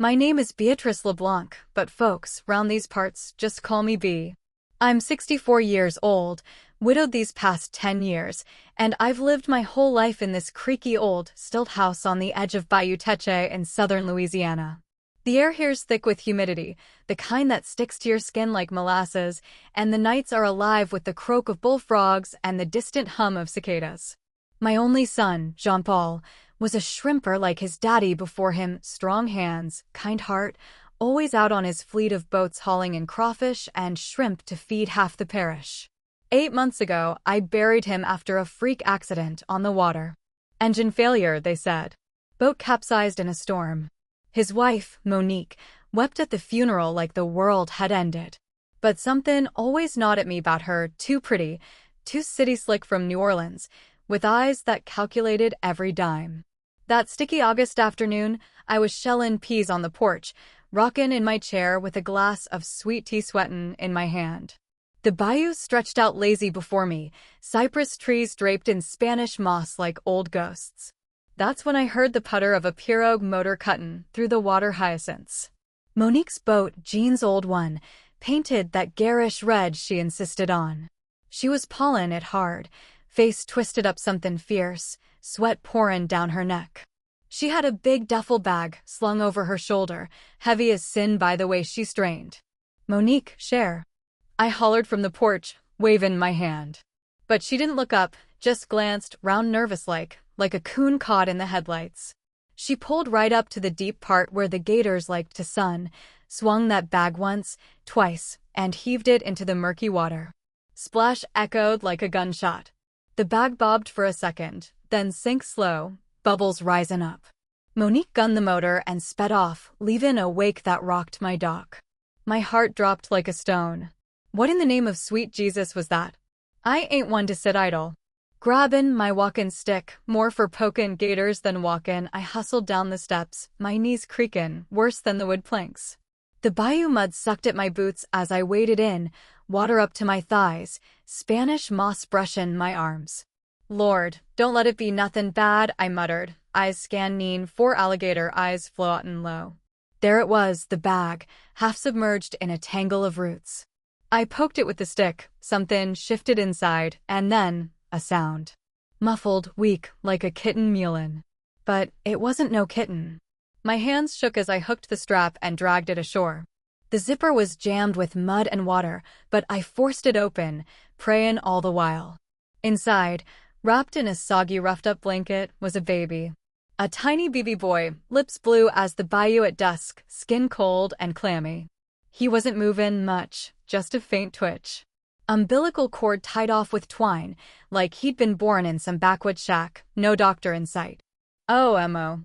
My name is Beatrice LeBlanc, but folks round these parts just call me B. I'm 64 years old, widowed these past 10 years, and I've lived my whole life in this creaky old, stilt house on the edge of Bayou in southern Louisiana. The air here's thick with humidity, the kind that sticks to your skin like molasses, and the nights are alive with the croak of bullfrogs and the distant hum of cicadas. My only son, Jean-Paul, was a shrimper like his daddy before him, strong hands, kind heart, always out on his fleet of boats hauling in crawfish and shrimp to feed half the parish. 8 months ago, I buried him after a freak accident on the water. Engine failure, they said. Boat capsized in a storm. His wife, Monique, wept at the funeral like the world had ended. But something always gnawed at me about her, too pretty, too city slick from New Orleans, with eyes that calculated every dime. That sticky August afternoon, I was shellin' peas on the porch, rockin' in my chair with a glass of sweet tea sweatin' in my hand. The bayou stretched out lazy before me, cypress trees draped in Spanish moss like old ghosts. That's when I heard the putter of a pirogue motor cuttin' through the water hyacinths. Monique's boat, Jean's old one, painted that garish red she insisted on. She was pawin' it hard, face twisted up somethin' fierce, sweat pourin' down her neck. She had a big duffel bag slung over her shoulder, heavy as sin by the way she strained. "Monique, share," I hollered from the porch, wavin' my hand. But she didn't look up, just glanced round nervous-like a coon caught in the headlights. She pulled right up to the deep part where the gators liked to sun, swung that bag once, twice, and heaved it into the murky water. Splash echoed like a gunshot. The bag bobbed for a second, then sank slow, bubbles risin' up. Monique gunned the motor and sped off, leavin' a wake that rocked my dock. My heart dropped like a stone. What in the name of sweet Jesus was that? I ain't one to sit idle. Grabbin' my walkin' stick, more for pokin' gators than walkin', I hustled down the steps, my knees creakin', worse than the wood planks. The bayou mud sucked at my boots as I waded in, water up to my thighs, Spanish moss brushin' my arms. "Lord, don't let it be nothin' bad," I muttered, eyes scanning for alligator eyes floatin' low. There it was, the bag, half submerged in a tangle of roots. I poked it with the stick, something shifted inside, and then, a sound. Muffled, weak, like a kitten meowin'. But it wasn't no kitten. My hands shook as I hooked the strap and dragged it ashore. The zipper was jammed with mud and water, but I forced it open, prayin' all the while. Inside, wrapped in a soggy roughed-up blanket, was a baby. A tiny baby boy, lips blue as the bayou at dusk, skin cold and clammy. He wasn't movin' much, just a faint twitch. Umbilical cord tied off with twine, like he'd been born in some backwoods shack, no doctor in sight. "Oh, Mo,"